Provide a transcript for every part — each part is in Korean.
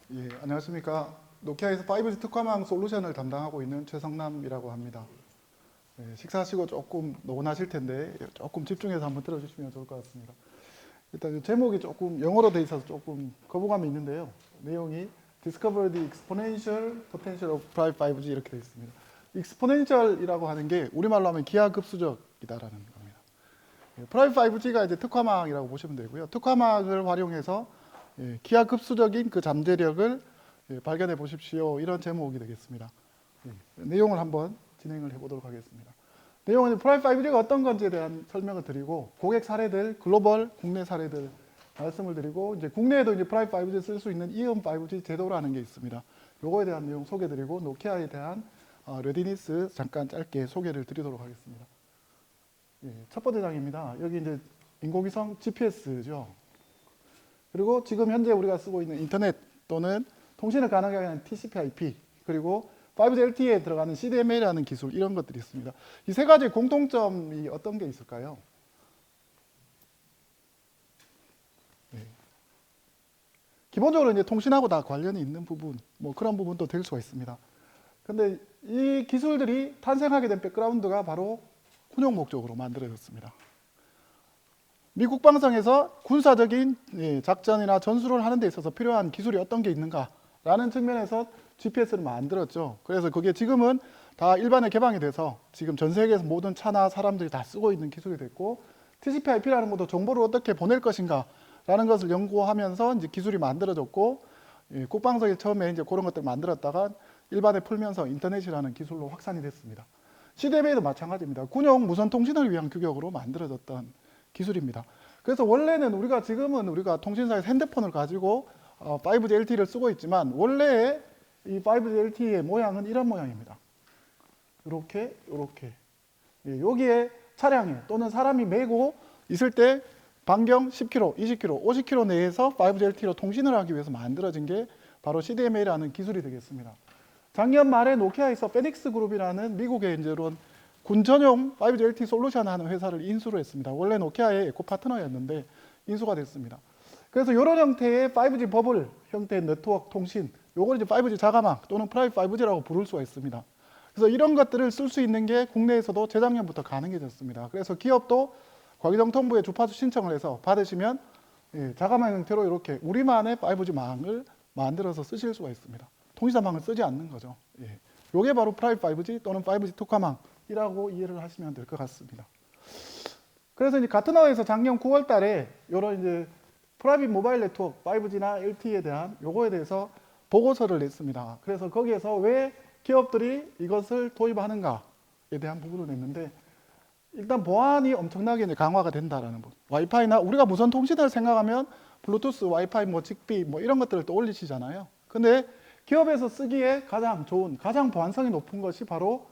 예, 안녕하십니까. 노키아에서 5G 특화망 솔루션을 담당하고 있는 최성남이라고 합니다. 예, 식사하시고 조금 노곤하실 텐데 조금 집중해서 한번 들어주시면 좋을 것 같습니다. 일단 제목이 조금 영어로 돼 있어서 조금 거부감이 있는데요. 내용이 Discover the Exponential Potential of Private 5G 이렇게 되어 있습니다. Exponential이라고 하는 게 우리말로 하면 기하급수적이다라는 겁니다. Private 5G가 이제 특화망이라고 보시면 되고요. 특화망을 활용해서 기하급수적인 그 잠재력을 발견해 보십시오. 이런 제목이 되겠습니다. 내용을 한번 진행을 해보도록 하겠습니다. 내용은 프라이빗 5G가 어떤 건지에 대한 설명을 드리고 고객 사례들, 글로벌, 국내 사례들 말씀을 드리고 이제 국내에도 이제 프라이빗 5G 쓸 수 있는 이음 5G 제도라는 게 있습니다. 요거에 대한 내용 소개드리고 노키아에 대한 레디니스 잠깐 짧게 소개를 드리도록 하겠습니다. 첫 번째 장입니다. 여기 이제 인공위성 GPS죠. 그리고 지금 현재 우리가 쓰고 있는 인터넷 또는 통신을 가능하게 하는 TCP/IP 그리고 5G LTE에 들어가는 CDMA라는 기술 이런 것들이 있습니다. 이 세 가지 공통점이 어떤 게 있을까요? 네. 기본적으로 이제 통신하고 다 관련이 있는 부분, 뭐 그런 부분도 될 수가 있습니다. 근데 이 기술들이 탄생하게 된 백그라운드가 바로 군용 목적으로 만들어졌습니다. 미 국방성에서 군사적인 작전이나 전술을 하는 데 있어서 필요한 기술이 어떤 게 있는가라는 측면에서 GPS를 만들었죠. 그래서 그게 지금은 다 일반에 개방이 돼서 지금 전 세계에서 모든 차나 사람들이 다 쓰고 있는 기술이 됐고 TCP/IP라는 것도 정보를 어떻게 보낼 것인가라는 것을 연구하면서 이제 기술이 만들어졌고 국방성이 처음에 이제 그런 것들을 만들었다가 일반에 풀면서 인터넷이라는 기술로 확산이 됐습니다. CDMA도 마찬가지입니다. 군용 무선 통신을 위한 규격으로 만들어졌던 기술입니다. 그래서 원래는 지금은 우리가 통신사에서 핸드폰을 가지고 5G LTE를 쓰고 있지만 원래의 이 5G LTE의 모양은 이런 모양입니다. 이렇게 여기에 차량에 또는 사람이 메고 있을 때 반경 10km, 20km, 50km 내에서 5G LTE로 통신을 하기 위해서 만들어진 게 바로 CDMA라는 기술이 되겠습니다. 작년 말에 노키아에서 페닉스 그룹이라는 미국의 이제 군 전용 5G LTE 솔루션 하는 회사를 인수를 했습니다. 원래 노키아의 에코 파트너였는데 인수가 됐습니다. 그래서 이런 형태의 5G 버블 형태의 네트워크 통신, 요걸 이제 5G 자가망 또는 프라이빗 5G라고 부를 수가 있습니다. 그래서 이런 것들을 쓸 수 있는 게 국내에서도 재작년부터 가능해졌습니다. 그래서 기업도 과기정통부에 주파수 신청을 해서 받으시면 자가망 형태로 이렇게 우리만의 5G 망을 만들어서 쓰실 수가 있습니다. 통신사망을 쓰지 않는 거죠. 요게 바로 프라이빗 5G 또는 5G 특화망이라고 이해를 하시면 될 것 같습니다. 그래서 이제 가트너에서 작년 9월 달에 이런 이제 프라이빗 모바일 네트워크 5G나 LTE에 대한 요거에 대해서 보고서를 냈습니다. 그래서 거기에서 왜 기업들이 이것을 도입하는가에 대한 부분을 냈는데 일단 보안이 엄청나게 이제 강화가 된다라는 부분. 와이파이나 우리가 무선 통신을 생각하면 블루투스, 와이파이, 뭐 직비 뭐 이런 것들을 떠올리시잖아요. 근데 기업에서 쓰기에 가장 좋은, 가장 보안성이 높은 것이 바로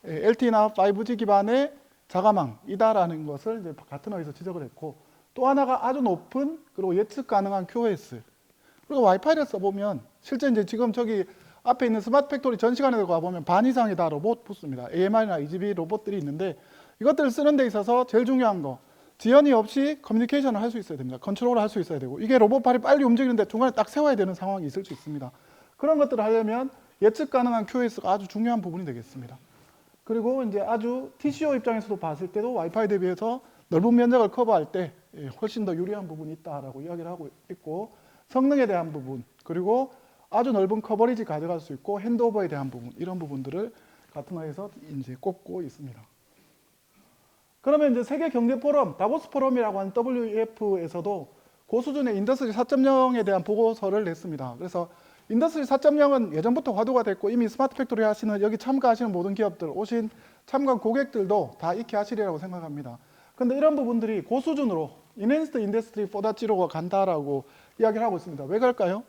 LTE나 5G 기반의 자가망이다라는 것을 이제 가트너에서 지적을 했고 또 하나가 아주 높은 그리고 예측 가능한 QoS 그리고 와이파이를 써보면 실제 이제 지금 저기 앞에 있는 스마트 팩토리 전시관에 가보면 반 이상이 다 로봇 부스입니다. AMR이나 EGB 로봇들이 있는데 이것들을 쓰는 데 있어서 제일 중요한 거 지연이 없이 커뮤니케이션을 할 수 있어야 됩니다. 컨트롤을 할 수 있어야 되고 이게 로봇발이 빨리 움직이는데 중간에 딱 세워야 되는 상황이 있을 수 있습니다. 그런 것들을 하려면 예측 가능한 QoS가 아주 중요한 부분이 되겠습니다. 그리고 이제 아주 TCO 입장에서도 봤을 때도 와이파이 대비해서 넓은 면적을 커버할 때 훨씬 더 유리한 부분이 있다라고 이야기를 하고 있고 성능에 대한 부분 그리고 아주 넓은 커버리지 가져갈 수 있고 핸드오버에 대한 부분 이런 부분들을 가트너에서 이제 꼽고 있습니다. 그러면 이제 세계 경제 포럼 다보스 포럼이라고 하는 WEF에서도 고수준의 인더스트리 4.0에 대한 보고서를 냈습니다. 그래서 인더스트리 4.0은 예전부터 화두가 됐고 이미 스마트 팩토리 하시는 여기 참가하시는 모든 기업들 오신 참가 고객들도 다 익히 하시리라고 생각합니다. 근데 이런 부분들이 고수준으로 Enhanced Industry 4.0가 간다라고 이야기를 하고 있습니다. 왜 그럴까요?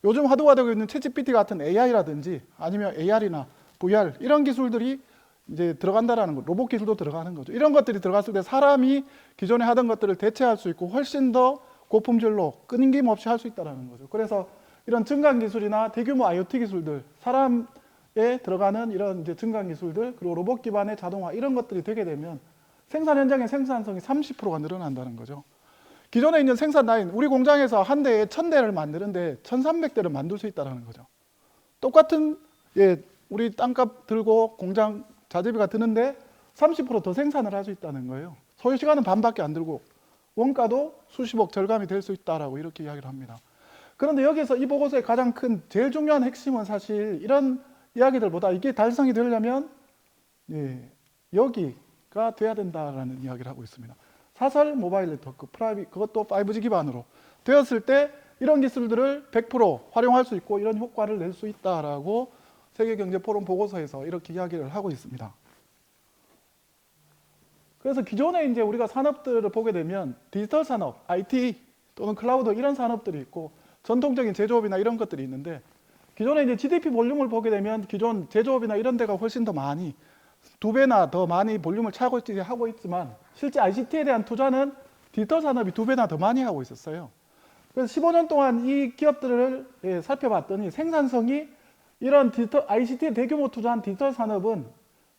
요즘 화두가 되고 있는 챗GPT 같은 AI라든지 아니면 AR이나 VR 이런 기술들이 이제 들어간다라는 거, 로봇 기술도 들어가는 거죠. 이런 것들이 들어갔을 때 사람이 기존에 하던 것들을 대체할 수 있고 훨씬 더 고품질로 끊임없이 할 수 있다는 거죠. 그래서 이런 증강 기술이나 대규모 IoT 기술들, 사람에 들어가는 이런 이제 증강 기술들, 그리고 로봇 기반의 자동화 이런 것들이 되게 되면 생산 현장의 생산성이 30%가 늘어난다는 거죠. 기존에 있는 생산 라인, 우리 공장에서 한 대에 1000대를 만드는데 1300대를 만들 수 있다는 거죠. 똑같은 우리 땅값 들고 공장 자재비가 드는데 30% 더 생산을 할 수 있다는 거예요. 소요 시간은 반밖에 안 들고 원가도 수십억 절감이 될 수 있다라고 이렇게 이야기를 합니다. 그런데 여기서 이 보고서의 가장 큰 제일 중요한 핵심은 사실 이런 이야기들보다 이게 달성이 되려면 여기가 돼야 된다라는 이야기를 하고 있습니다. 사설 모바일 네트워크, 그것도 5G 기반으로 되었을 때 이런 기술들을 100% 활용할 수 있고 이런 효과를 낼 수 있다라고 세계경제포럼 보고서에서 이렇게 이야기를 하고 있습니다. 그래서 기존에 이제 우리가 산업들을 보게 되면 디지털 산업, IT 또는 클라우드 이런 산업들이 있고 전통적인 제조업이나 이런 것들이 있는데 기존에 이제 GDP 볼륨을 보게 되면 기존 제조업이나 이런 데가 훨씬 더 많이 2배나 더 많이 볼륨을 하고 있지만 실제 ICT에 대한 투자는 디지털 산업이 2배나 더 많이 하고 있었어요. 그래서 15년 동안 이 기업들을 살펴봤더니 생산성이 이런 ICT에 대규모 투자한 디지털 산업은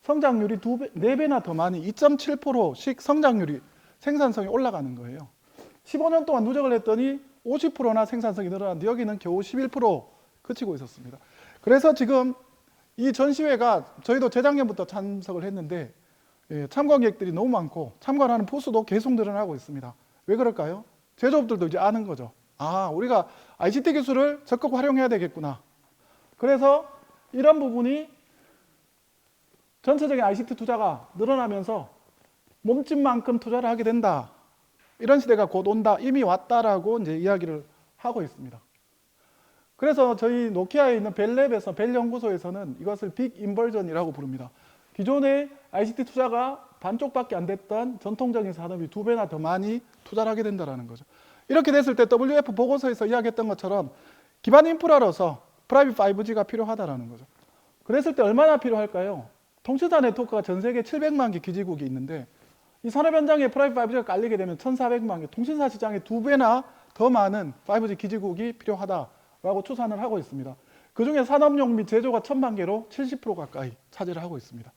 성장률이 4배나 더 많이 2.7%씩 성장률이 생산성이 올라가는 거예요. 15년 동안 누적을 했더니 50%나 생산성이 늘어났는데 여기는 겨우 11% 그치고 있었습니다. 그래서 지금 이 전시회가 저희도 재작년부터 참석을 했는데 참관객들이 너무 많고 참관하는 부수도 계속 늘어나고 있습니다. 왜 그럴까요? 제조업들도 이제 아는 거죠. 아, 우리가 ICT 기술을 적극 활용해야 되겠구나. 그래서 이런 부분이 전체적인 ICT 투자가 늘어나면서 몸집만큼 투자를 하게 된다. 이런 시대가 곧 온다. 이미 왔다라고 이제 이야기를 하고 있습니다. 그래서 저희 노키아에 있는 벨랩에서 벨연구소에서는 이것을 빅 인버전이라고 부릅니다. 기존에 ICT 투자가 반쪽밖에 안 됐던 전통적인 산업이 2배나 더 많이 투자를 하게 된다는 거죠. 이렇게 됐을 때 WF 보고서에서 이야기했던 것처럼 기반 인프라로서 프라이빗 5G가 필요하다는 거죠. 그랬을 때 얼마나 필요할까요? 통신사 네트워크가 전 세계 700만 개 기지국이 있는데 이 산업 현장에 프라이빗 5G가 깔리게 되면 1400만 개, 통신사 시장에 2배나 더 많은 5G 기지국이 필요하다라고 추산을 하고 있습니다. 그중에 산업용 및 제조가 1000만 개로 70% 가까이 차지를 하고 있습니다.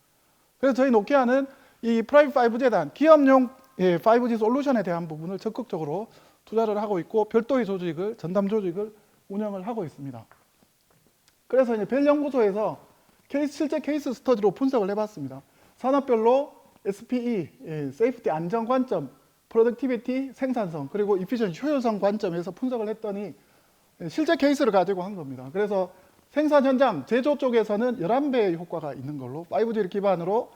그래서 저희 노키아는 이 프라이빗 5G에 대한 기업용 5G 솔루션에 대한 부분을 적극적으로 투자를 하고 있고 별도의 조직을, 전담 조직을 운영을 하고 있습니다. 그래서 이제 벨연구소에서 실제 케이스 스터디로 분석을 해봤습니다. 산업별로 SPE, 세이프티 안전 관점, 프로덕티비티 생산성, 그리고 이피션시 효율성 관점에서 분석을 했더니 실제 케이스를 가지고 한 겁니다. 그래서 생산 현장, 제조 쪽에서는 11배의 효과가 있는 걸로 5G를 기반으로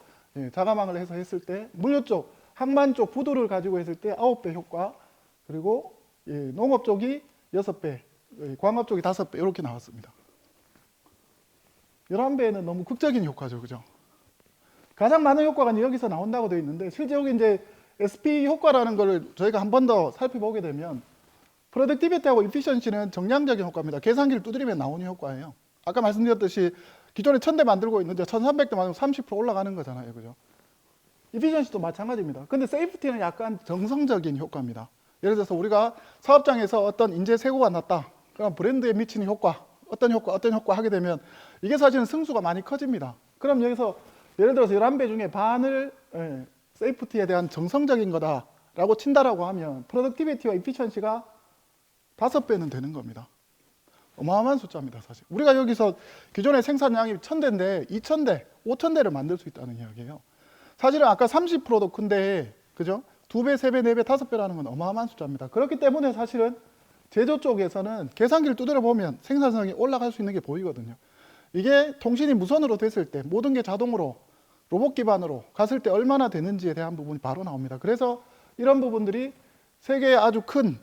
자가망을 해서 했을 때 물류 쪽, 항만 쪽 부두를 가지고 했을 때 9배 효과, 그리고 농업 쪽이 6배, 광업 쪽이 5배 이렇게 나왔습니다. 11배는 너무 극적인 효과죠. 그죠? 가장 많은 효과가 여기서 나온다고 되어 있는데 실제 여기 이제 SP 효과라는 걸 저희가 한 번 더 살펴보게 되면 프로덕티비티하고 이피션시는 정량적인 효과입니다. 계산기를 두드리면 나오는 효과예요. 아까 말씀드렸듯이 기존에 1000대 만들고 있는데 1300대 만들면 30% 올라가는 거잖아요. 그죠? 이피션시도 마찬가지입니다. 근데 세이프티는 약간 정성적인 효과입니다. 예를 들어서 우리가 사업장에서 어떤 인재 세고가 났다. 그럼 브랜드에 미치는 효과, 어떤 효과 하게 되면 이게 사실은 승수가 많이 커집니다. 그럼 여기서 예를 들어서 11배 중에 반을 세이프티에 대한 정성적인 거다라고 친다라고 하면 프로덕티비티와 이피션시가 5배는 되는 겁니다. 어마어마한 숫자입니다, 사실. 우리가 여기서 기존의 생산량이 1000대인데 2000대, 5000대를 만들 수 있다는 이야기예요. 사실은 아까 30%도 큰데, 그죠? 2배, 3배, 4배, 5배라는 건 어마어마한 숫자입니다. 그렇기 때문에 사실은 제조 쪽에서는 계산기를 두드려 보면 생산성이 올라갈 수 있는 게 보이거든요. 이게 통신이 무선으로 됐을 때 모든 게 자동으로 로봇 기반으로 갔을 때 얼마나 되는지에 대한 부분이 바로 나옵니다. 그래서 이런 부분들이 세계의 아주 큰,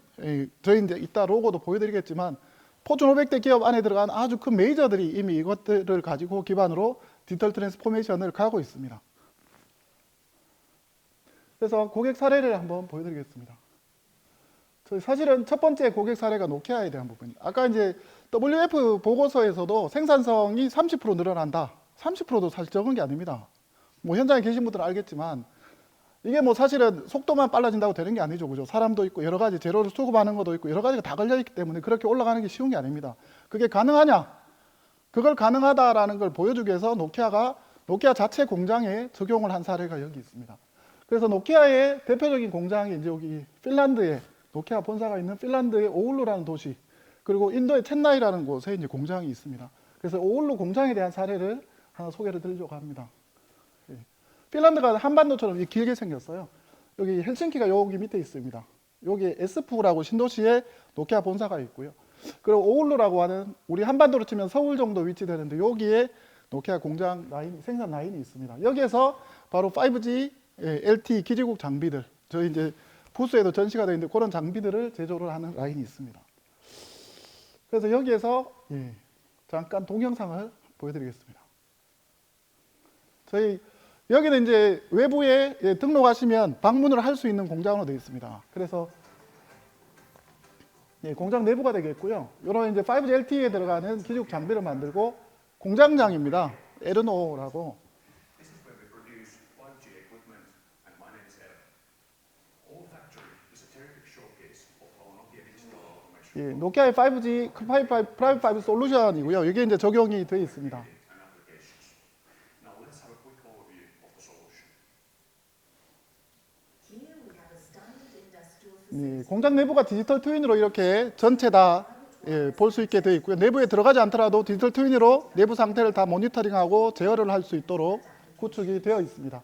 저희 이제 이따 로고도 보여드리겠지만 포춘 500대 기업 안에 들어간 아주 큰 메이저들이 이미 이것들을 가지고 기반으로 디지털 트랜스포메이션을 가고 있습니다. 그래서 고객 사례를 한번 보여드리겠습니다. 사실은 첫 번째 고객 사례가 노키아에 대한 부분입니다. 아까 이제 WF 보고서에서도 생산성이 30% 늘어난다. 30%도 사실 적은 게 아닙니다. 뭐 현장에 계신 분들은 알겠지만 이게 뭐 사실은 속도만 빨라진다고 되는 게 아니죠. 그죠? 사람도 있고 여러 가지 재료를 수급하는 것도 있고 여러 가지가 다 걸려있기 때문에 그렇게 올라가는 게 쉬운 게 아닙니다. 그게 가능하냐? 그걸 가능하다라는 걸 보여주기 위해서 노키아 자체 공장에 적용을 한 사례가 여기 있습니다. 그래서 노키아의 대표적인 공장이 이제 여기 핀란드에 노키아 본사가 있는 핀란드의 오울루라는 도시, 그리고 인도의 첸나이라는 곳에 이제 공장이 있습니다. 그래서 오울루 공장에 대한 사례를 하나 소개를 드리려고 합니다. 예. 핀란드가 한반도처럼 길게 생겼어요. 여기 헬싱키가 여기 밑에 있습니다. 여기 에스푸라고 신도시에 노키아 본사가 있고요. 그리고 오울루라고 하는 우리 한반도로 치면 서울 정도 위치되는데 여기에 노키아 공장 라인, 생산 라인이 있습니다. 여기에서 바로 5G, LTE 기지국 장비들, 저희 이제 부스에도 전시가 되어 있는데 그런 장비들을 제조를 하는 라인이 있습니다. 그래서 여기에서 잠깐 동영상을 보여드리겠습니다. 저희 여기는 이제 외부에 등록하시면 방문을 할 수 있는 공장으로 되어 있습니다. 그래서 공장 내부가 되겠고요. 이런 이제 5G LTE에 들어가는 기지국 장비를 만들고 공장장입니다. 에르노라고. This is where we produce 5G equipment, and my name is Ed. Our factory is a terrific showcase of our Nokia digital automation 노키아의 5G 프라이빗 5 솔루션이고요. 이게 이제 적용이 되어 있습니다. and applications. Now let's have a quick overview of the solution. Here we have a standard industrial facility. 공장 내부가 디지털 트윈으로 이렇게 전체 다 볼 수 있게 되어 있고요. 내부에 들어가지 않더라도 디지털 트윈으로 내부 상태를 다 모니터링하고 제어를 할 수 있도록 구축이 되어 있습니다.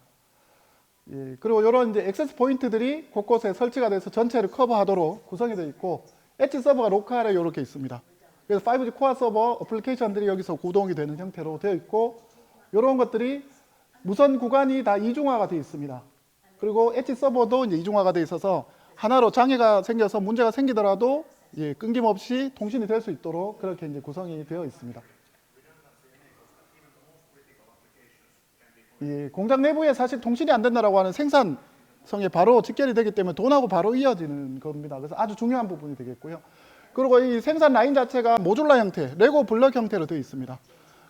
그리고 이런 이제 액세스 포인트들이 곳곳에 설치가 돼서 전체를 커버하도록 구성이 되어 있고, 엣지 서버가 로컬에 이렇게 있습니다. 그래서 5G 코어 서버 어플리케이션들이 여기서 구동이 되는 형태로 되어 있고, 이런 것들이 무선 구간이 다 이중화가 되어 있습니다. 그리고 엣지 서버도 이제 이중화가 되어 있어서 하나로 장애가 생겨서 문제가 생기더라도 끊김없이 통신이 될 수 있도록 그렇게 이제 구성이 되어 있습니다. 공장 내부에 사실 통신이 안 된다라고 하는 생산성에 바로 직결이 되기 때문에 돈하고 바로 이어지는 겁니다. 그래서 아주 중요한 부분이 되겠고요. 그리고 이 생산 라인 자체가 모듈라 형태, 레고 블럭 형태로 되어 있습니다.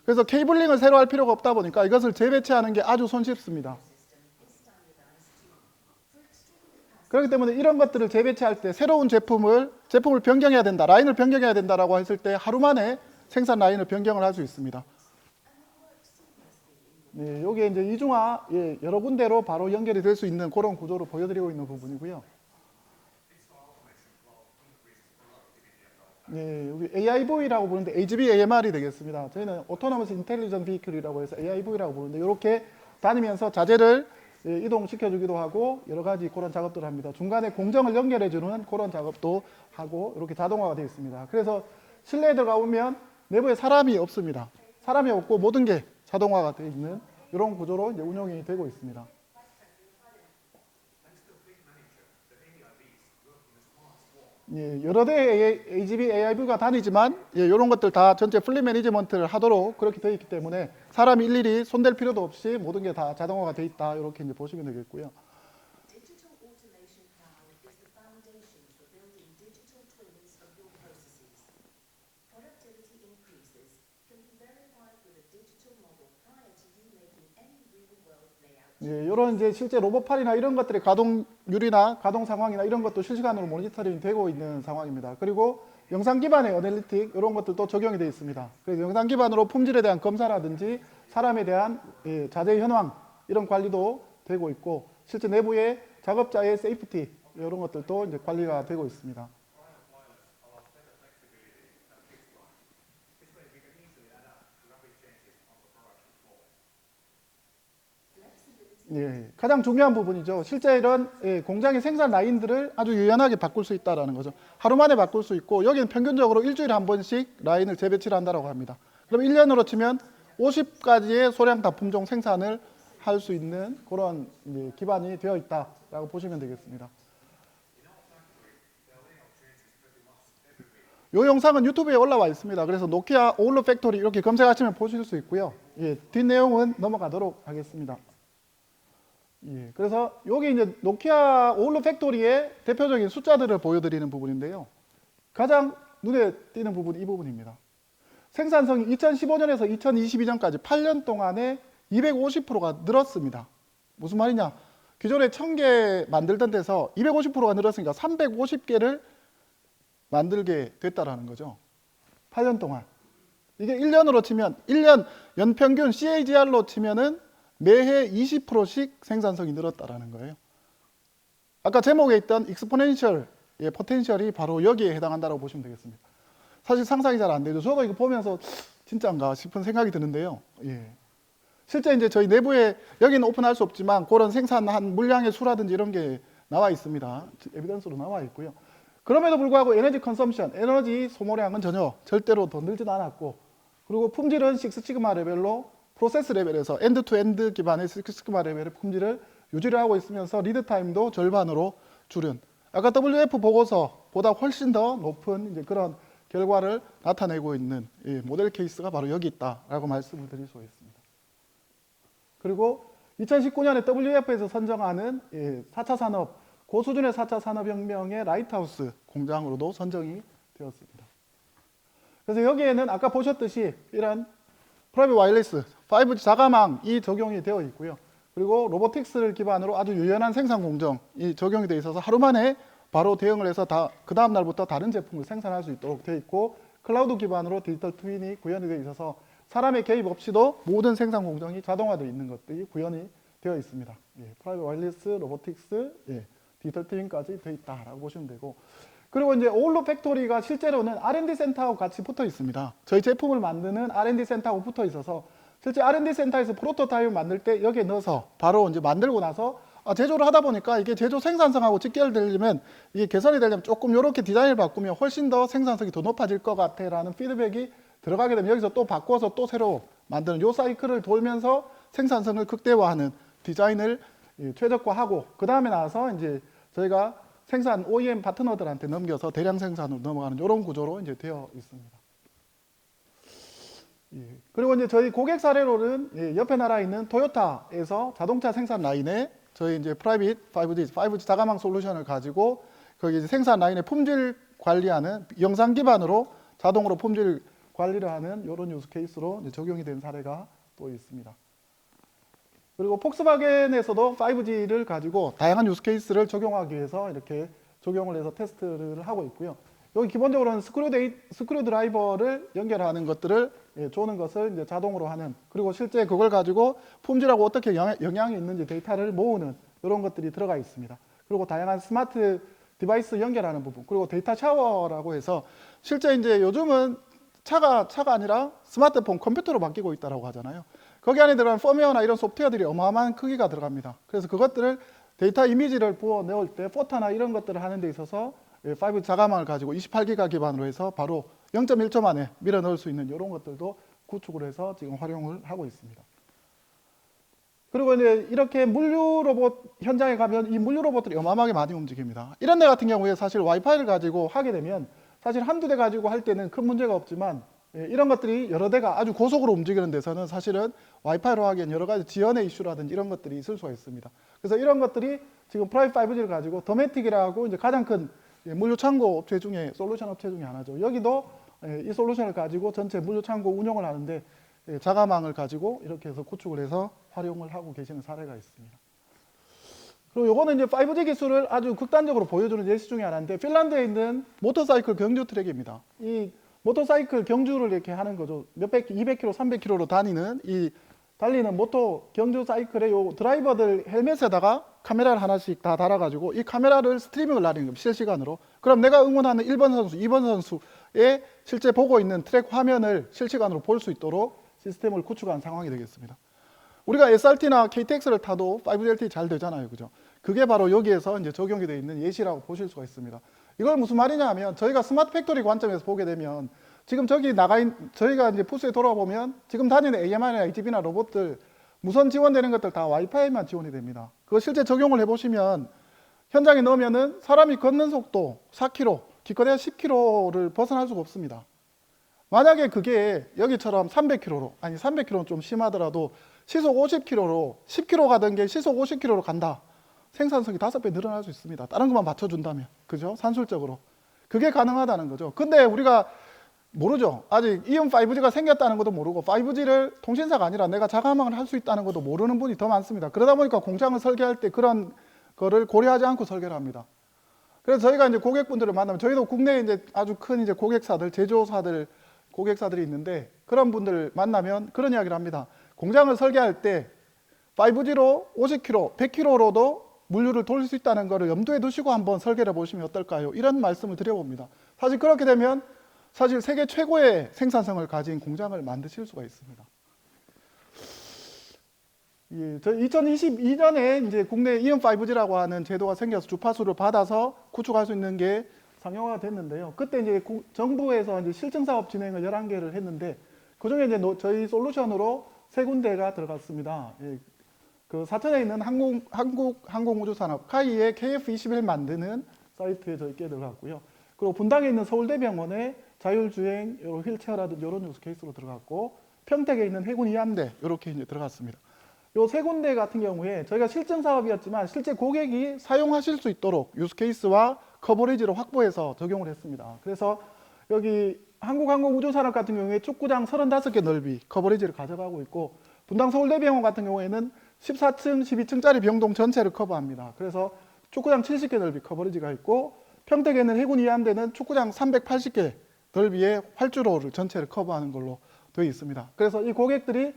그래서 케이블링을 새로 할 필요가 없다 보니까 이것을 재배치하는 게 아주 손쉽습니다. 그렇기 때문에 이런 것들을 재배치할 때 새로운 제품을 변경해야 된다, 라인을 변경해야 된다라고 했을 때 하루 만에 생산 라인을 변경을 할 수 있습니다. 여기에 이제 이중화 여러 군데로 바로 연결이 될 수 있는 그런 구조로 보여드리고 있는 부분이고요. 여기 AIV라고 부르는데 HB AMR이 되겠습니다. 저희는 Autonomous Intelligent Vehicle이라고 해서 AIV라고 부르는데 이렇게 다니면서 자재를 이동시켜주기도 하고 여러 가지 그런 작업들을 합니다. 중간에 공정을 연결해주는 그런 작업도 하고 이렇게 자동화가 되어 있습니다. 그래서 실내에 들어가보면 내부에 사람이 없습니다. 사람이 없고 모든 게 자동화가 되어 있는 이런 구조로 이제 운영이 되고 있습니다. 여러 대의 AGV, AIV가 다니지만 이런 것들 다 전체 플릿 매니지먼트를 하도록 그렇게 되어 있기 때문에 사람이 일일이 손댈 필요도 없이 모든 게 다 자동화가 되어 있다 이렇게 이제 보시면 되겠고요. Digital automation cloud is the foundation for building digital twins of your processes. Productivity increases can be verified with a digital model prior to you making any real-world layout. 이런 이제 실제 로봇팔이나 이런 것들의 가동률이나 가동 상황이나 이런 것도 실시간으로 모니터링 되고 있는 상황입니다. 그리고 영상 기반의 어널리틱 이런 것들도 적용이 되어 있습니다. 그래서 영상 기반으로 품질에 대한 검사라든지 사람에 대한 자재 현황 이런 관리도 되고 있고 실제 내부의 작업자의 세이프티 이런 것들도 이제 관리가 되고 있습니다. 가장 중요한 부분이죠. 실제 이런 공장의 생산 라인들을 아주 유연하게 바꿀 수 있다는 거죠. 하루 만에 바꿀 수 있고 여기는 평균적으로 일주일에 한 번씩 라인을 재배치를 한다고 합니다. 그럼 1년으로 치면 50가지의 소량 다품종 생산을 할 수 있는 그런 기반이 되어 있다라고 보시면 되겠습니다. 이 영상은 유튜브에 올라와 있습니다. 그래서 노키아 오울루 팩토리 이렇게 검색하시면 보실 수 있고요. 뒷내용은 넘어가도록 하겠습니다. 그래서 여기 이제 노키아 오울루 팩토리의 대표적인 숫자들을 보여드리는 부분인데요. 가장 눈에 띄는 부분이 이 부분입니다. 생산성이 2015년에서 2022년까지 8년 동안에 250%가 늘었습니다. 무슨 말이냐? 기존에 1000개 만들던 데서 250%가 늘었으니까 350개를 만들게 됐다라는 거죠. 8년 동안. 이게 1년으로 치면 1년 연평균 CAGR로 치면은 매해 20%씩 생산성이 늘었다라는 거예요. 아까 제목에 있던 익스포넨셜 포텐셜이 바로 여기에 해당한다고 보시면 되겠습니다. 사실 상상이 잘 안 되죠. 저도 이거 보면서 진짜인가 싶은 생각이 드는데요. 예. 실제 이제 저희 내부에 여기는 오픈할 수 없지만 그런 생산한 물량의 수라든지 이런 게 나와 있습니다. 에비던스로 나와 있고요. 그럼에도 불구하고 에너지 컨섬션, 에너지 소모량은 전혀 절대로 더 늘지도 않았고, 그리고 품질은 식스시그마 레벨로 프로세스 레벨에서 엔드 투 엔드 기반의 식스시그마 레벨의 품질을 유지를 하고 있으면서 리드 타임도 절반으로 줄은, 아까 WF 보고서보다 훨씬 더 높은 이제 그런 결과를 나타내고 있는 모델 케이스가 바로 여기 있다라고 말씀을 드릴 수 있습니다. 그리고 2019년에 WF에서 선정하는 4차 산업, 고수준의 4차 산업혁명의 라이트하우스 공장으로도 선정이 되었습니다. 그래서 여기에는 아까 보셨듯이 이런 프라이빗 와이어리스, 5G 자가망이 적용이 되어 있고요. 그리고 로보틱스를 기반으로 아주 유연한 생산 공정이 적용이 되어 있어서 하루 만에 바로 대응을 해서 그 다음 날부터 다른 제품을 생산할 수 있도록 되어 있고, 클라우드 기반으로 디지털 트윈이 구현이 되어 있어서 사람의 개입 없이도 모든 생산 공정이 자동화되어 있는 것들이 구현이 되어 있습니다. 프라이빗 와이어리스, 로보틱스, 디지털 트윈까지 되어 있다라고 보시면 되고, 그리고 이제 오울로 팩토리가 실제로는 R&D 센터하고 같이 붙어 있습니다. 저희 제품을 만드는 R&D 센터하고 붙어 있어서 실제 R&D 센터에서 프로토타입을 만들 때 여기에 넣어서 바로 이제 만들고 나서 제조를 하다 보니까 이게 제조 생산성하고 직결되려면, 이게 개선이 되려면 조금 이렇게 디자인을 바꾸면 훨씬 더 생산성이 더 높아질 것 같아 라는 피드백이 들어가게 되면 여기서 또 바꿔서 또 새로 만드는 요 사이클을 돌면서 생산성을 극대화하는 디자인을 최적화하고, 그 다음에 나와서 이제 저희가 생산 OEM 파트너들한테 넘겨서 대량 생산으로 넘어가는 이런 구조로 이제 되어 있습니다. 그리고 이제 저희 고객 사례로는 옆에 나라에 있는 토요타에서 자동차 생산 라인에 저희 이제 프라이빗 5G 자가망 솔루션을 가지고 거기 이제 생산 라인의 품질 관리하는 영상 기반으로 자동으로 품질 관리를 하는 이런 유스 케이스로 이제 적용이 된 사례가 또 있습니다. 그리고 폭스바겐에서도 5G를 가지고 다양한 유스 케이스를 적용하기 위해서 이렇게 적용을 해서 테스트를 하고 있고요. 여기 기본적으로는 스크류 드라이버를 연결하는 것들을 조는 것을 이제 자동으로 하는, 그리고 실제 그걸 가지고 품질하고 어떻게 영향이 있는지 데이터를 모으는 이런 것들이 들어가 있습니다. 그리고 다양한 스마트 디바이스 연결하는 부분, 그리고 데이터 샤워라고 해서 실제 이제 요즘은 차가 아니라 스마트폰, 컴퓨터로 바뀌고 있다고 하잖아요. 거기 안에 들어간 펌웨어나 이런 소프트웨어들이 어마어마한 크기가 들어갑니다. 그래서 그것들을 데이터 이미지를 부어 넣을 때 포터나 이런 것들을 하는 데 있어서 5G 자가망을 가지고 28기가 기반으로 해서 바로 0.1초 만에 밀어 넣을 수 있는 이런 것들도 구축을 해서 지금 활용을 하고 있습니다. 그리고 이제 이렇게 물류 로봇 현장에 가면 이 물류 로봇들이 어마어마하게 많이 움직입니다. 이런 데 같은 경우에 사실 와이파이를 가지고 하게 되면 사실 한두 대 가지고 할 때는 큰 문제가 없지만, 이런 것들이 여러 대가 아주 고속으로 움직이는 데서는 사실은 와이파이로 하기엔 여러 가지 지연의 이슈라든지 이런 것들이 있을 수가 있습니다. 그래서 이런 것들이 지금 프라이빗 5G를 가지고 더매틱이라고 이제 가장 큰 물류 창고 업체 중에 솔루션 업체 중에 하나죠. 여기도 이 솔루션을 가지고 전체 물류 창고 운영을 하는데 자가망을 가지고 이렇게 해서 구축을 해서 활용을 하고 계시는 사례가 있습니다. 그리고 요거는 이제 5G 기술을 아주 극단적으로 보여주는 예시 중에 하나인데, 핀란드에 있는 모터사이클 경주 트랙입니다. 이 모터사이클 경주를 이렇게 하는 거죠. 몇백, 200km, 300km로 달리는 모터 경주 사이클의 요 드라이버들 헬멧에다가 카메라를 하나씩 다 달아가지고 이 카메라를 스트리밍을 날리는 겁니다. 실시간으로. 그럼 내가 응원하는 1번 선수, 2번 선수의 실제 보고 있는 트랙 화면을 실시간으로 볼 수 있도록 시스템을 구축한 상황이 되겠습니다. 우리가 SRT나 KTX를 타도 5G LTE 잘 되잖아요. 그죠? 그게 바로 여기에서 이제 적용이 되어 있는 예시라고 보실 수가 있습니다. 이걸 무슨 말이냐 하면, 저희가 스마트 팩토리 관점에서 보게 되면 지금 저희가 이제 부스에 돌아보면 지금 다니는 AMR이나 HB나 로봇들 무선 지원되는 것들 다 와이파이만 지원이 됩니다. 그거 실제 적용을 해보시면 현장에 넣으면은 사람이 걷는 속도 4km, 기껏해야 10km를 벗어날 수가 없습니다. 만약에 그게 여기처럼 300km로, 아니 300km는 좀 심하더라도 시속 50km로 10km 가던 게 시속 50km로 간다. 생산성이 5배 늘어날 수 있습니다. 다른 것만 맞춰준다면. 그죠? 산술적으로. 그게 가능하다는 거죠. 근데 우리가 모르죠. 아직 이온 5G가 생겼다는 것도 모르고 5G를 통신사가 아니라 내가 자가망을 할 수 있다는 것도 모르는 분이 더 많습니다. 그러다 보니까 공장을 설계할 때 그런 거를 고려하지 않고 설계를 합니다. 그래서 저희가 이제 고객분들을 만나면, 저희도 국내에 이제 아주 큰 이제 고객사들, 제조사들, 고객사들이 있는데 그런 분들 만나면 그런 이야기를 합니다. 공장을 설계할 때 5G로 50km, 100km로도 물류를 돌릴 수 있다는 것을 염두에 두시고 한번 설계를 해보시면 어떨까요? 이런 말씀을 드려봅니다. 사실 그렇게 되면 사실 세계 최고의 생산성을 가진 공장을 만드실 수가 있습니다. 예, 저 2022년에 이제 국내 EM5G라고 하는 제도가 생겨서 주파수를 받아서 구축할 수 있는 게 상용화가 됐는데요. 그때 이제 정부에서 이제 실증 사업 진행을 11개를 했는데 그 중에 이제 저희 솔루션으로 3군데가 들어갔습니다. 예, 그 사천에 있는 한국 항공우주산업 카이의 KF-21 만드는 사이트에 저희 게 들어갔고요. 그리고 분당에 있는 서울대병원에 자율주행, 휠체어라든지 이런 유스 케이스로 들어갔고 평택에 있는 해군 이함대 이렇게 이제 들어갔습니다. 요 3군데 같은 경우에 저희가 실증 사업이었지만 실제 고객이 사용하실 수 있도록 유스 케이스와 커버리지를 확보해서 적용을 했습니다. 그래서 여기 한국항공우주산업 같은 경우에 축구장 35개 넓이 커버리지를 가져가고 있고 분당 서울대병원 같은 경우에는 14층, 12층짜리 병동 전체를 커버합니다. 그래서 축구장 70개 넓이 커버리지가 있고 평택에 있는 해군 이함대는 축구장 380개 넓이의 활주로를 전체를 커버하는 걸로 되어 있습니다. 그래서 이 고객들이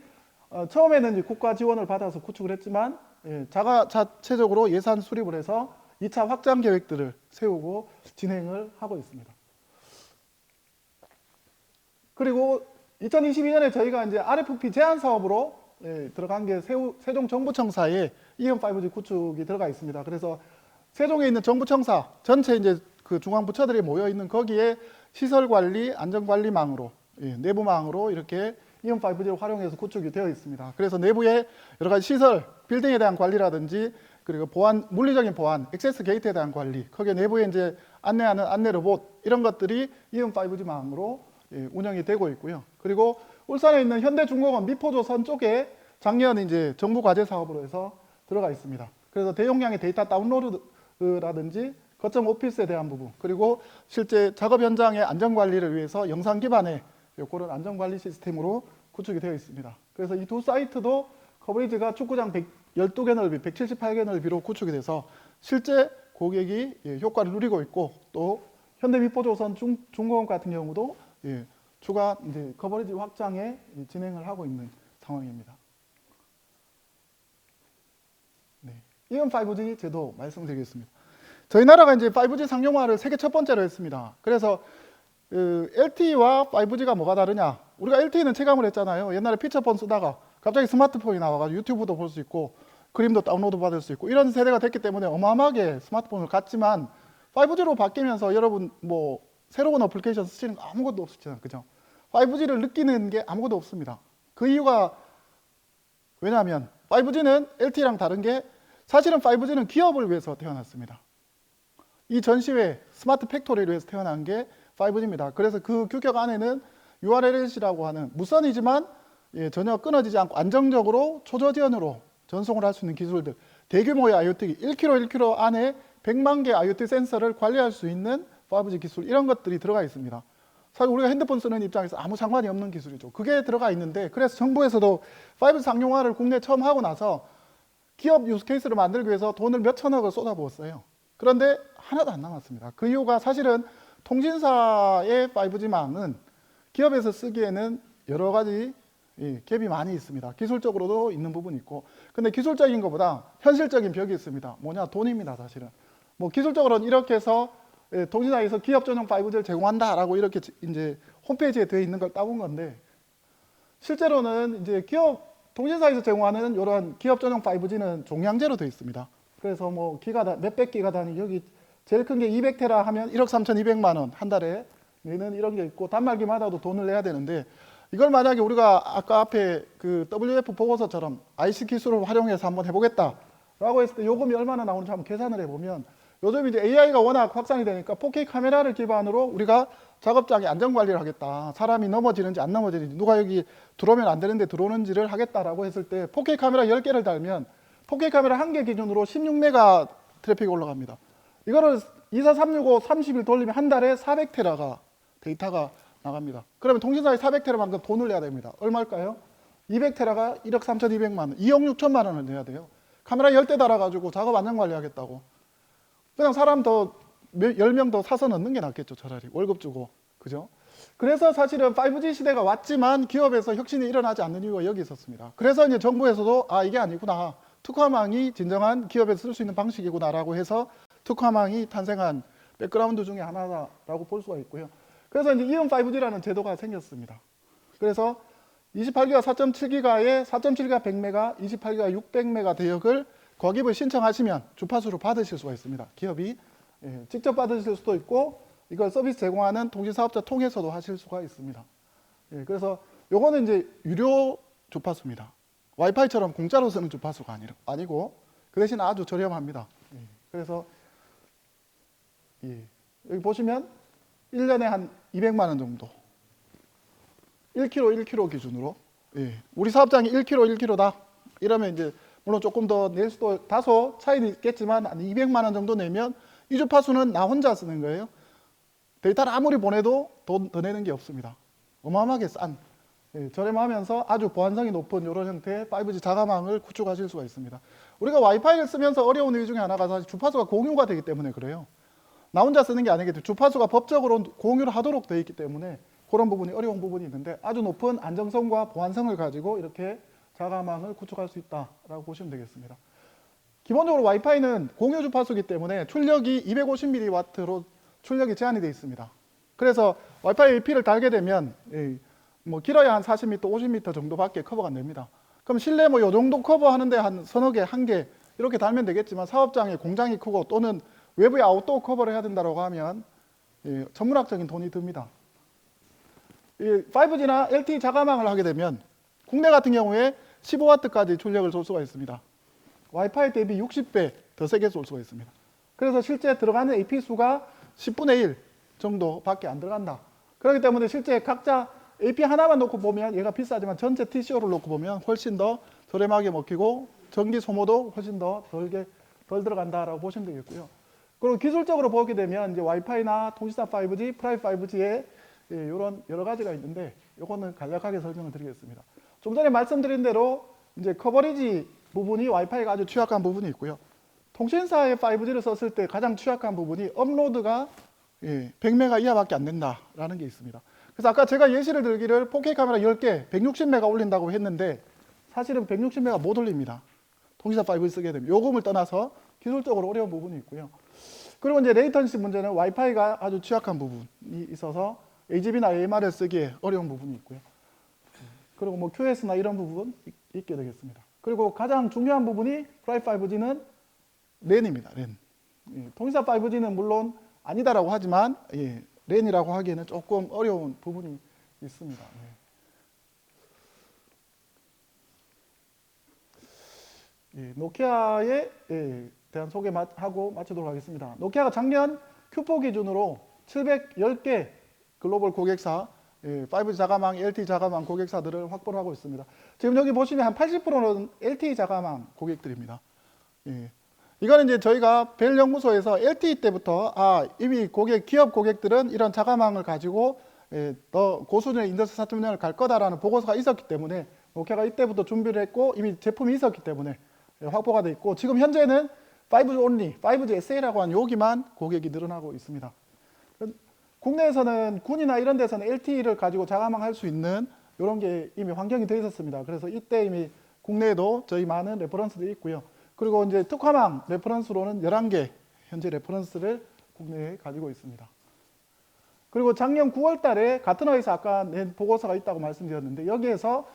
처음에는 이제 국가 지원을 받아서 구축을 했지만 자체적으로 예산 수립을 해서 2차 확장 계획들을 세우고 진행을 하고 있습니다. 그리고 2022년에 저희가 이제 RFP 제안 사업으로 들어간 게 세종정부청사에 EM5G 구축이 들어가 있습니다. 그래서 세종에 있는 정부청사 전체 이제 그 중앙부처들이 모여 있는 거기에 시설 관리, 안전관리망으로 내부망으로 이렇게 EM5G를 활용해서 구축이 되어 있습니다. 그래서 내부에 여러 가지 시설, 빌딩에 대한 관리라든지 그리고 보안, 물리적인 보안, 액세스 게이트에 대한 관리, 거기에 내부에 이제 안내하는 안내 로봇 이런 것들이 EM5G망으로 운영이 되고 있고요. 그리고 울산에 있는 현대중공업 미포조선 쪽에 작년 이제 정부 과제 사업으로 해서 들어가 있습니다. 그래서 대용량의 데이터 다운로드라든지 거점 오피스에 대한 부분, 그리고 실제 작업 현장의 안전관리를 위해서 영상 기반의 그런 안전관리 시스템으로 구축이 되어 있습니다. 그래서 이 두 사이트도 커버리지가 축구장 12개 넓이, 178개 넓이로 구축이 돼서 실제 고객이 효과를 누리고 있고 또 현대미포조선 중공업 같은 경우도 추가 이제 커버리지 확장에 진행을 하고 있는 상황입니다. 네, EM5G 제도 말씀드리겠습니다. 저희 나라가 이제 5G 상용화를 세계 첫 번째로 했습니다. 그래서 LTE와 5G가 뭐가 다르냐? 우리가 LTE는 체감을 했잖아요. 옛날에 피처폰 쓰다가 갑자기 스마트폰이 나와가지고 유튜브도 볼 수 있고 그림도 다운로드 받을 수 있고 이런 세대가 됐기 때문에 어마어마하게 스마트폰을 갖지만 5G로 바뀌면서 여러분 뭐 새로운 어플리케이션 쓰시는 거 아무것도 없었잖아요. 그죠? 5G를 느끼는 게 아무것도 없습니다. 그 이유가 왜냐하면 5G는 LTE랑 다른 게 사실은 5G는 기업을 위해서 태어났습니다. 이 전시회 스마트 팩토리를 위해서 태어난 게 5G입니다. 그래서 그 규격 안에는 URLLC라고 하는 무선이지만 전혀 끊어지지 않고 안정적으로 초저지연으로 전송을 할 수 있는 기술들, 대규모의 IoT, 1kg, 1kg 안에 100만 개 IoT 센서를 관리할 수 있는 5G 기술, 이런 것들이 들어가 있습니다. 사실 우리가 핸드폰 쓰는 입장에서 아무 상관이 없는 기술이죠. 그게 들어가 있는데, 그래서 정부에서도 5G 상용화를 국내에 처음 하고 나서 기업 유스케이스를 만들기 위해서 돈을 몇 천억을 쏟아부었어요. 그런데 하나도 안 남았습니다. 그 이유가 사실은 통신사의 5G망은 기업에서 쓰기에는 여러 가지 갭이 많이 있습니다. 기술적으로도 있는 부분이 있고, 근데 기술적인 것보다 현실적인 벽이 있습니다. 뭐냐? 돈입니다, 사실은. 뭐 기술적으로는 이렇게 해서 통신사에서 기업 전용 5G를 제공한다라고 이렇게 이제 홈페이지에 되어 있는 걸 따본 건데, 실제로는 이제 통신사에서 제공하는 이런 기업 전용 5G는 종량제로 되어 있습니다. 그래서 뭐 몇백 기가 단위, 여기 제일 큰 게 200테라 하면 1억 3,200만 원 한 달에 내는 이런 게 있고, 단말기마다도 돈을 내야 되는데, 이걸 만약에 우리가 아까 앞에 그 WF 보고서처럼 IC 기술을 활용해서 한번 해보겠다라고 했을 때 요금이 얼마나 나오는지 한번 계산을 해보면, 요즘 이제 AI가 워낙 확산이 되니까 4K 카메라를 기반으로 우리가 작업장에 안전관리를 하겠다, 사람이 넘어지는지 안 넘어지는지, 누가 여기 들어오면 안 되는데 들어오는지를 하겠다라고 했을 때 4K 카메라 10개를 달면 4K 카메라 1개 기준으로 16메가 트래픽이 올라갑니다. 이거를 24365 30일 돌리면 한 달에 400테라가 데이터가 나갑니다. 그러면 통신사에 400테라만큼 돈을 내야 됩니다. 얼마일까요? 200테라가 1억 3,200만 원, 2억 6천만 원을 내야 돼요. 카메라 10대 달아가지고 작업 안전 관리하겠다고. 그냥 사람 더 10명 더 사서 넣는 게 낫겠죠, 차라리. 월급 주고. 그죠? 그래서 사실은 5G 시대가 왔지만 기업에서 혁신이 일어나지 않는 이유가 여기 있었습니다. 그래서 이제 정부에서도 이게 아니구나. 특화망이 진정한 기업에서 쓸 수 있는 방식이구나라고 해서 특화망이 탄생한 백그라운드 중에 하나다라고 볼 수가 있고요. 그래서 이제 이온 5G라는 제도가 생겼습니다. 그래서 28기가 4.7기가에 4.7기가 100메가, 28기가 600메가 대역을 과기부에 신청하시면 주파수로 받으실 수가 있습니다. 기업이 직접 받으실 수도 있고 이걸 서비스 제공하는 통신사업자 통해서도 하실 수가 있습니다. 그래서 요거는 이제 유료 주파수입니다. 와이파이처럼 공짜로 쓰는 주파수가 아니고 그 대신 아주 저렴합니다. 그래서 여기 보시면 1년에 한 200만 원 정도 1kg 기준으로 우리 사업장이 1kg다 이러면 이제 물론 조금 더 낼 수도 다소 차이는 있겠지만 한 200만 원 정도 내면 이 주파수는 나 혼자 쓰는 거예요. 데이터를 아무리 보내도 돈 더 내는 게 없습니다. 어마어마하게 싼 저렴하면서 아주 보안성이 높은 이런 형태의 5G 자가망을 구축하실 수가 있습니다. 우리가 와이파이를 쓰면서 어려운 이유 중에 하나가 사실 주파수가 공유가 되기 때문에 그래요. 나 혼자 쓰는 게 아니겠죠. 주파수가 법적으로 공유를 하도록 되어 있기 때문에 그런 부분이 어려운 부분이 있는데 아주 높은 안정성과 보안성을 가지고 이렇게 자가망을 구축할 수 있다라고 보시면 되겠습니다. 기본적으로 와이파이는 공유 주파수이기 때문에 출력이 250mW로 출력이 제한이 되어 있습니다. 그래서 와이파이 AP를 달게 되면 뭐 길어야 한 40m, 50m 정도밖에 커버가 안 됩니다. 그럼 실내 뭐 요 정도 커버하는데 한 서너 개, 한 개 이렇게 달면 되겠지만 사업장에 공장이 크고 또는 외부에 아웃도어 커버를 해야 된다고 하면 천문학적인 돈이 듭니다. 5G나 LTE 자가망을 하게 되면 국내 같은 경우에 15W까지 출력을 쏠 수가 있습니다. 와이파이 대비 60배 더 세게 쏠 수가 있습니다. 그래서 실제 들어가는 AP 수가 10분의 1 정도밖에 안 들어간다. 그렇기 때문에 실제 각자 AP 하나만 놓고 보면 얘가 비싸지만 전체 TCO를 놓고 보면 훨씬 더 저렴하게 먹히고 전기 소모도 훨씬 더 덜 들어간다라고 보시면 되겠고요. 그리고 기술적으로 보게 되면 이제 와이파이나 통신사 5G, 프라이빗 5G에 이런 여러 가지가 있는데 이거는 간략하게 설명을 드리겠습니다. 좀 전에 말씀드린 대로 이제 커버리지 부분이 와이파이가 아주 취약한 부분이 있고요. 통신사의 5G를 썼을 때 가장 취약한 부분이 업로드가 100메가 이하밖에 안 된다라는 게 있습니다. 그래서 아까 제가 예시를 들기를 4K 카메라 10개 160메가 올린다고 했는데 사실은 160메가 못 올립니다. 통신사 5G 쓰게 되면 요금을 떠나서 기술적으로 어려운 부분이 있고요. 그리고 이제 레이턴시 문제는 와이파이가 아주 취약한 부분이 있어서 AGB나 AMR을 쓰기에 어려운 부분이 있고요. 그리고 뭐 QS나 이런 부분 있게 되겠습니다. 그리고 가장 중요한 부분이 프라이빗 5G는 랜입니다. 랜. 통신사 5G는 물론 아니다라고 하지만 랜이라고 하기에는 조금 어려운 부분이 있습니다. 노키아에 대한 소개하고 마치도록 하겠습니다. 노키아가 작년 Q4 기준으로 710개 글로벌 고객사 5G 자가망, LTE 자가망 고객사들을 확보를 하고 있습니다. 지금 여기 보시면 한 80%는 LTE 자가망 고객들입니다. 이거는 이제 저희가 벨 연구소에서 LTE 때부터 이미 기업 고객들은 이런 자가망을 가지고 더 고수준의 인더스트리 4.0을 갈 거다라는 보고서가 있었기 때문에 노키아가 이때부터 준비를 했고 이미 제품이 있었기 때문에 확보가 돼 있고 지금 현재는 5G only, 5G SA라고 하는 여기만 고객이 늘어나고 있습니다. 국내에서는 군이나 이런 데서는 LTE를 가지고 자가망 할 수 있는 이런 게 이미 환경이 되어 있었습니다. 그래서 이때 이미 국내에도 저희 많은 레퍼런스들이 있고요. 그리고 이제 특화망 레퍼런스로는 11개 현재 레퍼런스를 국내에 가지고 있습니다. 그리고 작년 9월 달에 가트너에서 아까 낸 보고서가 있다고 말씀드렸는데 여기에서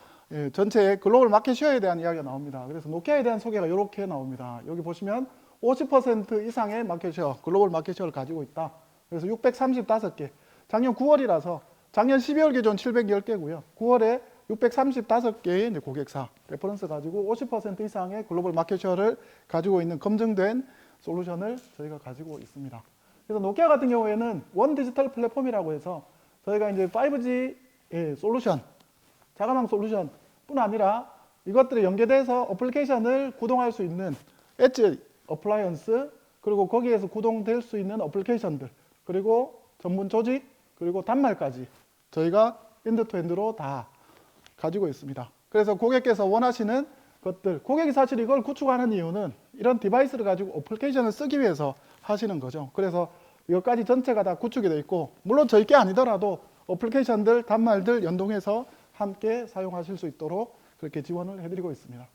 전체 글로벌 마켓 쉐어에 대한 이야기가 나옵니다. 그래서 노키아에 대한 소개가 이렇게 나옵니다. 여기 보시면 50% 이상의 마켓 쉐어, 글로벌 마켓 쉐어를 가지고 있다. 그래서 635개. 작년 9월이라서 작년 12월 기준 710개고요. 9월에 635개의 이제 고객사 레퍼런스 가지고 50% 이상의 글로벌 마켓 쉐어를 가지고 있는 검증된 솔루션을 저희가 가지고 있습니다. 그래서 노키아 같은 경우에는 원 디지털 플랫폼이라고 해서 저희가 이제 5G 솔루션, 자가망 솔루션 뿐 아니라 이것들이 연계돼서 어플리케이션을 구동할 수 있는 엣지 어플라이언스 그리고 거기에서 구동될 수 있는 어플리케이션들 그리고 전문 조직 그리고 단말까지 저희가 엔드투엔드로 다 가지고 있습니다. 그래서 고객께서 원하시는 것들 고객이 사실 이걸 구축하는 이유는 이런 디바이스를 가지고 어플리케이션을 쓰기 위해서 하시는 거죠. 그래서 이것까지 전체가 다 구축이 되어 있고 물론 저희 게 아니더라도 어플리케이션들 단말들 연동해서 함께 사용하실 수 있도록 그렇게 지원을 해드리고 있습니다.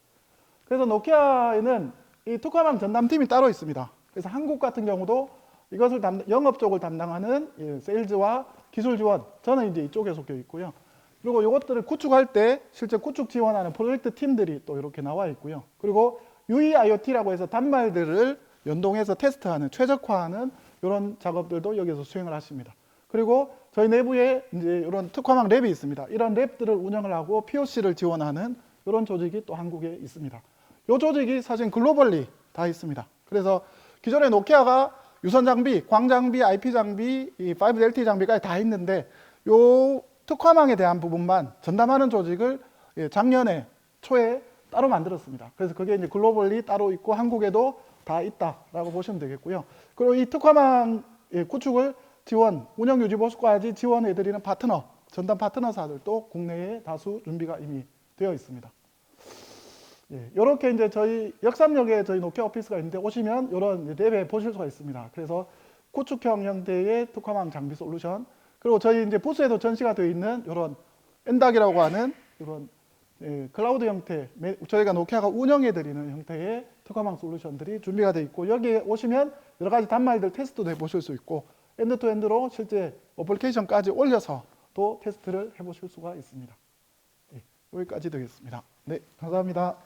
그래서 노키아에는 이 특화망 전담팀이 따로 있습니다. 그래서 한국 같은 경우도 이것을 영업 쪽을 담당하는 세일즈와 기술 지원, 저는 이제 이쪽에 속해 있고요. 그리고 이것들을 구축할 때 실제 구축 지원하는 프로젝트 팀들이 또 이렇게 나와 있고요. 그리고 UEIoT라고 해서 단말들을 연동해서 테스트하는, 최적화하는 이런 작업들도 여기서 수행을 하십니다. 그리고 저희 내부에 이제 이런 특화망 랩이 있습니다. 이런 랩들을 운영을 하고 POC를 지원하는 이런 조직이 또 한국에 있습니다. 이 조직이 사실 글로벌리 다 있습니다. 그래서 기존에 노키아가 유선 장비, 광 장비, IP 장비, 이 5LTE 장비까지 다 있는데 이 특화망에 대한 부분만 전담하는 조직을 작년에 초에 따로 만들었습니다. 그래서 그게 이제 글로벌리 따로 있고 한국에도 다 있다라고 보시면 되겠고요. 그리고 이 특화망 구축을 지원, 운영 유지 보수까지 지원해드리는 파트너, 전담 파트너사들도 국내에 다수 준비가 이미 되어 있습니다. 이렇게 이제 저희 역삼역에 저희 노키아 오피스가 있는데 오시면 이런 랩에 보실 수가 있습니다. 그래서 구축형 형태의 특화망 장비 솔루션, 그리고 저희 이제 부스에도 전시가 되어 있는 이런 엔닥이라고 하는 이런 클라우드 형태, 저희가 노키아가 운영해드리는 형태의 특화망 솔루션들이 준비가 되어 있고 여기에 오시면 여러 가지 단말들 테스트도 해보실 수 있고 엔드투엔드로 실제 어플리케이션까지 올려서 또 테스트를 해보실 수가 있습니다. 여기까지 되겠습니다. 네, 감사합니다.